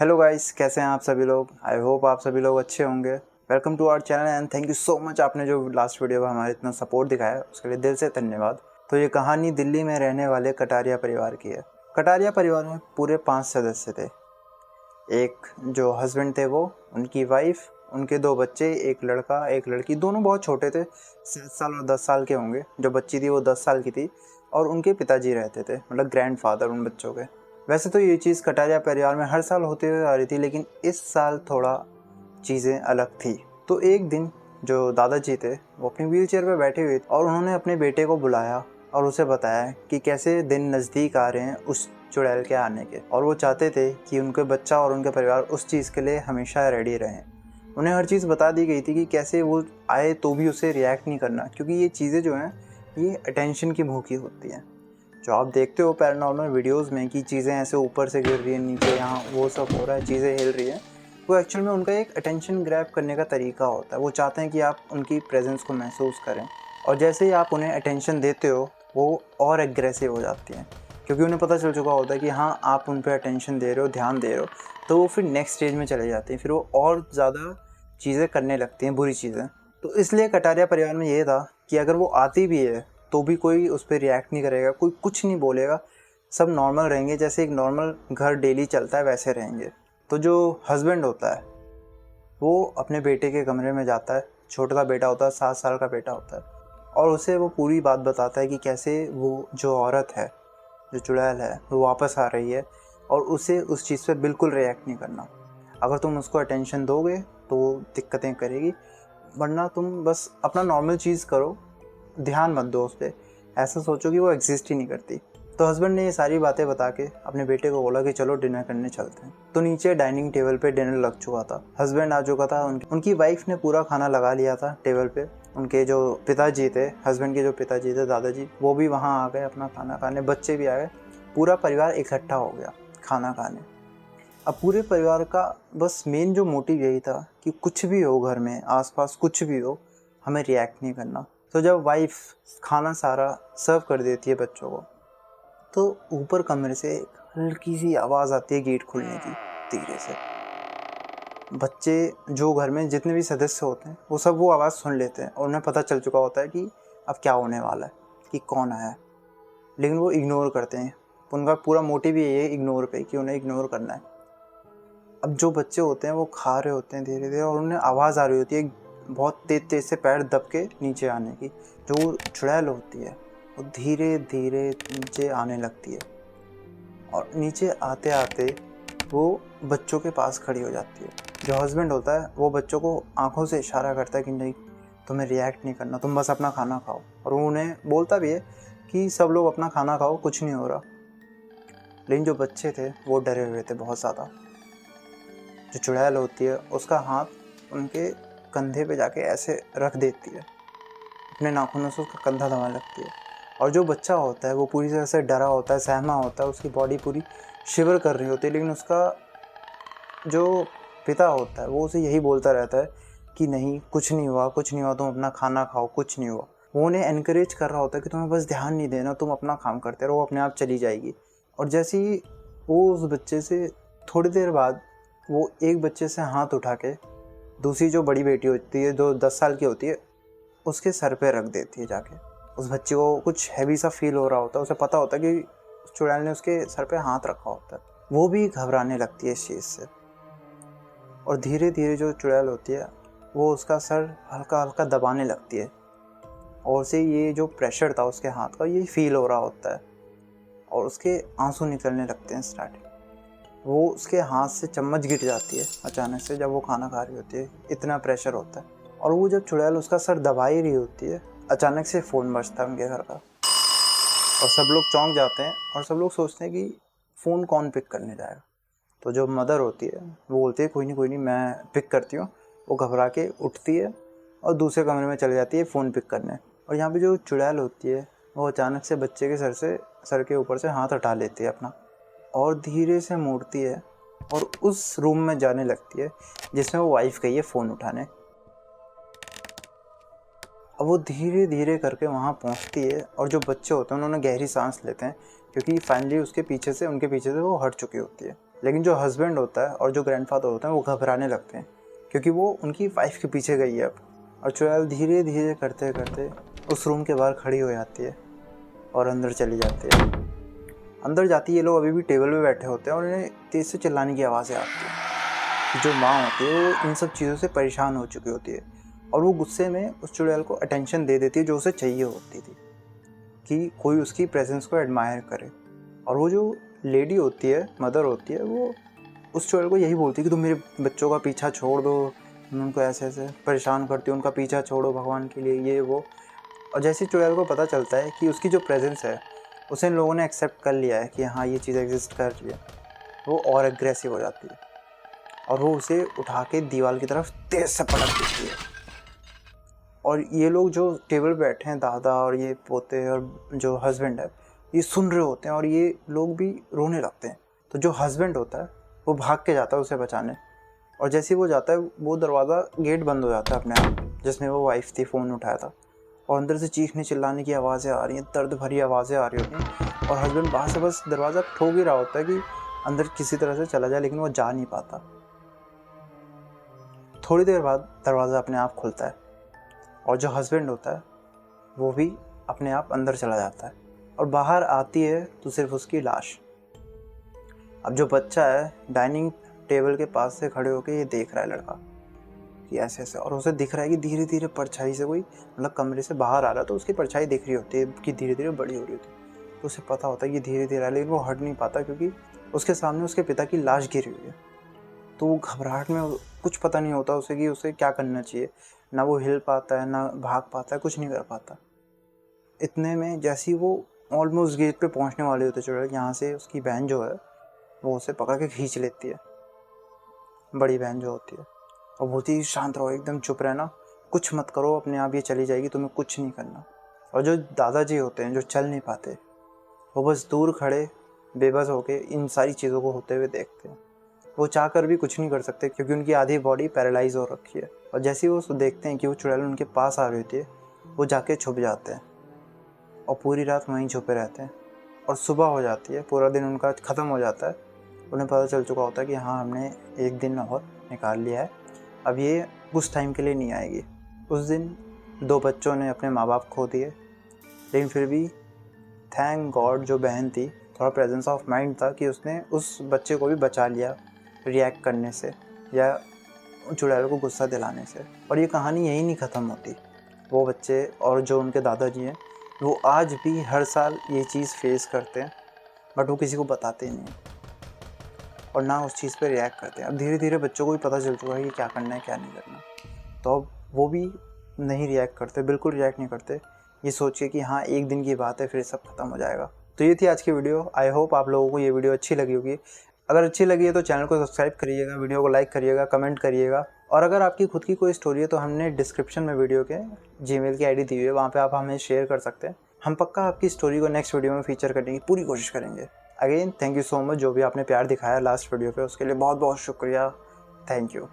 Hello guys, कैसे हैं आप सभी लोग। आई होप आप सभी लोग अच्छे होंगे। Welcome to our channel and thank you so much. आपने जो लास्ट वीडियो में हमारे इतना सपोर्ट दिखाया उसके लिए दिल से धन्यवाद। तो ये कहानी दिल्ली में रहने वाले कटारिया परिवार की है। कटारिया परिवार में पूरे 5 सदस्य थे। एक जो हस्बैंड थे वो, उनकी वाइफ, उनके 2 बच्चे, एक लड़का एक लड़की। दोनों बहुत छोटे थे, 7 साल और 10 साल के होंगे। जो बच्ची थी वो 10 साल की थी और उनके पिताजी रहते थे, मतलब ग्रैंडफादर उन बच्चों के। वैसे तो ये चीज़ कटारिया परिवार में हर साल होते हुए आ रही थी, लेकिन इस साल थोड़ा चीज़ें अलग थी। तो एक दिन जो दादाजी थे वो अपनी व्हीलचेयर पर बैठे हुए थे और उन्होंने अपने बेटे को बुलाया और उसे बताया कि कैसे दिन नज़दीक आ रहे हैं उस चुड़ैल के आने के, और वो चाहते थे कि उनके बच्चा और उनके परिवार उस चीज़ के लिए हमेशा रेडी रहें। उन्हें हर चीज़ बता दी गई थी कि कैसे वो आए तो भी उसे रिएक्ट नहीं करना, क्योंकि ये चीज़ें जो हैं ये अटेंशन की भूखी होती हैं। जो आप देखते हो पैरानॉर्मल वीडियोस में कि चीज़ें ऐसे ऊपर से गिर रही हैं नीचे, यहाँ वो सब हो रहा है, चीज़ें हिल रही हैं, वो एक्चुअल में उनका एक अटेंशन ग्रैब करने का तरीका होता है। वो चाहते हैं कि आप उनकी प्रेजेंस को महसूस करें, और जैसे ही आप उन्हें अटेंशन देते हो वो और एग्रेसिव हो जाती हैं, क्योंकि उन्हें पता चल चुका होता है कि हाँ आप उन पर अटेंशन दे रहे हो, ध्यान दे रहे हो। तो वो फिर नेक्स्ट स्टेज में चले जाती हैं, फिर वो और ज़्यादा चीज़ें करने लगती हैं, बुरी चीज़ें। तो इसलिए कटारिया परिवार में ये था कि अगर वो आती भी है तो भी कोई उस पर रिएक्ट नहीं करेगा, कोई कुछ नहीं बोलेगा, सब नॉर्मल रहेंगे, जैसे एक नॉर्मल घर डेली चलता है वैसे रहेंगे। तो जो हस्बैंड होता है वो अपने बेटे के कमरे में जाता है, छोटा सा बेटा होता है, 7 साल का बेटा होता है, और उसे वो पूरी बात बताता है कि कैसे वो जो औरत है, जो चुड़ैल है, वो वापस आ रही है, और उसे उस चीज़ पे बिल्कुल रिएक्ट नहीं करना। अगर तुम उसको अटेंशन दोगे तो वो दिक्कतें करेगी, वरना तुम बस अपना नॉर्मल चीज़ करो, ध्यान मत दो उस पर, ऐसा सोचो कि वो एग्जिस्ट ही नहीं करती। तो हस्बैंड ने ये सारी बातें बता के अपने बेटे को बोला कि चलो डिनर करने चलते हैं। तो नीचे डाइनिंग टेबल पे डिनर लग चुका था, हस्बैंड आ चुका था, उनकी वाइफ ने पूरा खाना लगा लिया था टेबल पे। उनके जो पिताजी थे, हस्बैंड के जो पिताजी थे, दादाजी, वो भी वहाँ आ गए अपना खाना खाने, बच्चे भी आ गए, पूरा परिवार इकट्ठा हो गया खाना खाने। अब पूरे परिवार का बस मेन जो मोटिव यही था कि कुछ भी हो घर में, आसपास कुछ भी हो, हमें रिएक्ट नहीं करना। तो जब वाइफ खाना सारा सर्व कर देती है बच्चों को, तो ऊपर कमरे से एक हल्की सी आवाज़ आती है गेट खुलने की, धीरे से। बच्चे, जो घर में जितने भी सदस्य होते हैं, वो सब वो आवाज़ सुन लेते हैं और उन्हें पता चल चुका होता है कि अब क्या होने वाला है, कि कौन आया है, लेकिन वो इग्नोर करते हैं। उनका पूरा मोटिव यही है इग्नोर पे, कि उन्हें इग्नोर करना है। अब जो बच्चे होते हैं वो खा रहे होते हैं धीरे धीरे, और उन्हें आवाज़ आ रही होती है बहुत तेज तेज से पैर दब के नीचे आने की। जो चुड़ैल होती है वो धीरे धीरे नीचे आने लगती है, और नीचे आते आते वो बच्चों के पास खड़ी हो जाती है। जो हस्बैंड होता है वो बच्चों को आंखों से इशारा करता है कि नहीं, तुम्हें रिएक्ट नहीं करना, तुम बस अपना खाना खाओ। और वो उन्हें बोलता भी है कि सब लोग अपना खाना खाओ, कुछ नहीं हो रहा। लेकिन जो बच्चे थे वो डरे हुए थे बहुत ज़्यादा। जो चुड़ैल होती है उसका हाथ उनके कंधे पे जाके ऐसे रख देती है, अपने नाखूनों से उसका कंधा दबाने लगती है। और जो बच्चा होता है वो पूरी तरह से डरा होता है, सहमा होता है, उसकी बॉडी पूरी शिवर कर रही होती है, लेकिन उसका जो पिता होता है वो उसे यही बोलता रहता है कि नहीं, कुछ नहीं हुआ, कुछ नहीं हुआ, तुम अपना खाना खाओ, कुछ नहीं हुआ। वो उन्हें एनकरेज कर रहा होता है कि तुम्हें बस ध्यान नहीं देना, तुम अपना काम करते रहो, वो अपने आप चली जाएगी। और जैसे ही वो उस बच्चे से थोड़ी देर बाद वो एक बच्चे से हाथ उठा के दूसरी जो बड़ी बेटी होती है, जो 10 साल की होती है, उसके सर पे रख देती है जाके। उस बच्चे को कुछ हैवी सा फील हो रहा होता है, उसे पता होता है कि उस चुड़ैल ने उसके सर पे हाथ रखा होता है। वो भी घबराने लगती है इस चीज़ से, और धीरे धीरे जो चुड़ैल होती है वो उसका सर हल्का हल्का दबाने लगती है, और उसे ये जो प्रेशर था उसके हाथ का ये फील हो रहा होता है, और उसके आंसू निकलने लगते हैं स्टार्टिंग। वो उसके हाथ से चम्मच गिर जाती है अचानक से, जब वो खाना खा रही होती है, इतना प्रेशर होता है। और वो जब चुड़ैल उसका सर दबा ही रही होती है, अचानक से फ़ोन बजता है उनके घर का, और सब लोग चौंक जाते हैं और सब लोग सोचते हैं कि फ़ोन कौन पिक करने जाएगा। तो जो मदर होती है वो बोलती है कोई नहीं मैं पिक करती हूँ। वो घबरा के उठती है और दूसरे कमरे में चली जाती है फ़ोन पिक करने। और यहाँ पे जो चुड़ैल होती है वो अचानक से बच्चे के सर के ऊपर से हाथ हटा लेती है अपना, और धीरे से मोड़ती है और उस रूम में जाने लगती है जिसमें वो वाइफ गई है फ़ोन उठाने। अब वो धीरे धीरे करके वहाँ पहुँचती है, और जो बच्चे होते हैं उन्होंने गहरी सांस लेते हैं, क्योंकि फाइनली उनके पीछे से वो हट चुकी होती है। लेकिन जो हस्बैंड होता है और जो ग्रैंडफादर होते हैं वो घबराने लगते हैं क्योंकि वो उनकी वाइफ के पीछे गई है अब। और चुड़ैल धीरे धीरे करते करते उस रूम के बाहर खड़ी हो जाती है और अंदर चली जाती है। अंदर जाती है, ये लोग अभी भी टेबल पे बैठे होते हैं और उन्हें तेज़ से चिल्लाने की आवाज़ें आती हैं। जो माँ होती है वो इन सब चीज़ों से परेशान हो चुकी होती है और वो गुस्से में उस चुड़ैल को अटेंशन दे देती है जो उसे चाहिए होती थी, कि कोई उसकी प्रेजेंस को एडमायर करे। और वो जो लेडी होती है, मदर होती है, वो उस चुड़ैल को यही बोलती है कि तुम मेरे बच्चों का पीछा छोड़ दो, तुम उनको ऐसे ऐसे परेशान करती हो, उनका पीछा छोड़ो भगवान के लिए, ये वो। और जैसे चुड़ैल को पता चलता है कि उसकी जो प्रेजेंस है उसे इन लोगों ने एक्सेप्ट कर लिया है कि हाँ ये चीज़ एग्जिस्ट कर रही है, वो और एग्रेसिव हो जाती है और वो उसे उठा के दीवार की तरफ तेज़ से पटक देती है। और ये लोग जो टेबल पे बैठे हैं, दादा और ये पोते और जो हस्बैंड है, ये सुन रहे होते हैं और ये लोग भी रोने लगते हैं। तो जो हस्बैंड होता है वो भाग के जाता है उसे बचाने, और जैसे ही वो जाता है वो दरवाज़ा गेट बंद हो जाता है अपने आप, जिसमें वो वाइफ थी, फ़ोन उठाया था। और अंदर से चीखने चिल्लाने की आवाज़ें आ रही हैं, दर्द भरी आवाज़ें आ रही होती हैं और हस्बैंड बाहर से बस दरवाज़ा ठोक ही रहा होता है कि अंदर किसी तरह से चला जाए, लेकिन वो जा नहीं पाता। थोड़ी देर बाद दरवाज़ा अपने आप खुलता है और जो हस्बैंड होता है वो भी अपने आप अंदर चला जाता है और बाहर आती है तो सिर्फ उसकी लाश। अब जो बच्चा है डाइनिंग टेबल के पास से खड़े होकर ये देख रहा है लड़का कि ऐसे ऐसे, और उसे दिख रहा है कि धीरे धीरे परछाई से कोई मतलब कमरे से बाहर आ रहा है, तो उसकी परछाई दिख रही होती है कि धीरे धीरे बड़ी हो रही होती है। तो उसे पता होता है कि धीरे धीरे है, लेकिन वो हट नहीं पाता क्योंकि उसके सामने उसके पिता की लाश गिरी हुई है। तो वो घबराहट में कुछ पता नहीं होता उसे कि उसे क्या करना चाहिए, ना वो हिल पाता है ना भाग पाता है, कुछ नहीं कर पाता। इतने में जैसे ही वो ऑलमोस्ट गेट पे पहुंचने वाले होते चुड़ैल, यहाँ से उसकी बहन जो है वो उसे पकड़ के खींच लेती है, बड़ी बहन जो होती है, और बोलती है शांत रहो, एकदम चुप रहना, कुछ मत करो, अपने आप ये चली जाएगी, तुम्हें कुछ नहीं करना। और जो दादाजी होते हैं जो चल नहीं पाते, वो बस दूर खड़े बेबस होके इन सारी चीज़ों को होते हुए देखते हैं। वो चाह कर भी कुछ नहीं कर सकते क्योंकि उनकी आधी बॉडी पैरालाइज हो रखी है। और जैसे ही वो देखते हैं कि वो चुड़ैल उनके पास आ रही होती है, वो जाके छुप जाते हैं और पूरी रात वहीं छुपे रहते हैं। और सुबह हो जाती है, पूरा दिन उनका ख़त्म हो जाता है। उन्हें पता चल चुका होता है कि हाँ हमने एक दिन और निकाल लिया है, अब ये कुछ टाइम के लिए नहीं आएगी। उस दिन 2 बच्चों ने अपने माँ बाप खो दिए, लेकिन फिर भी थैंक गॉड जो बहन थी, थोड़ा प्रेजेंस ऑफ माइंड था कि उसने उस बच्चे को भी बचा लिया रिएक्ट करने से या चुड़ैल को गुस्सा दिलाने से। और ये कहानी यहीं नहीं ख़त्म होती। वो बच्चे और जो उनके दादाजी हैं वो आज भी हर साल ये चीज़ फेस करते हैं, बट वो किसी को बताते नहीं हैं और ना उस चीज़ पे रिएक्ट करते हैं। अब धीरे धीरे बच्चों को भी पता चल चुका है कि क्या करना है क्या नहीं करना, तो अब वो भी नहीं रिएक्ट करते, बिल्कुल रिएक्ट नहीं करते, ये सोच के कि हाँ एक दिन की बात है फिर सब खत्म हो जाएगा। तो ये थी आज की वीडियो। आई होप आप लोगों को ये वीडियो अच्छी लगी होगी। अगर अच्छी लगी है तो चैनल को सब्सक्राइब करिएगा, वीडियो को लाइक करिएगा, कमेंट करिएगा। और अगर आपकी खुद की कोई स्टोरी है तो हमने डिस्क्रिप्शन में वीडियो के जीमेल की आईडी दी हुई है, वहाँ पे आप हमें शेयर कर सकते हैं। हम पक्का आपकी स्टोरी को नेक्स्ट वीडियो में फीचर करने की पूरी कोशिश करेंगे। Again thank you so much, जो भी आपने प्यार दिखाया लास्ट वीडियो पे उसके लिए बहुत बहुत शुक्रिया। Thank you.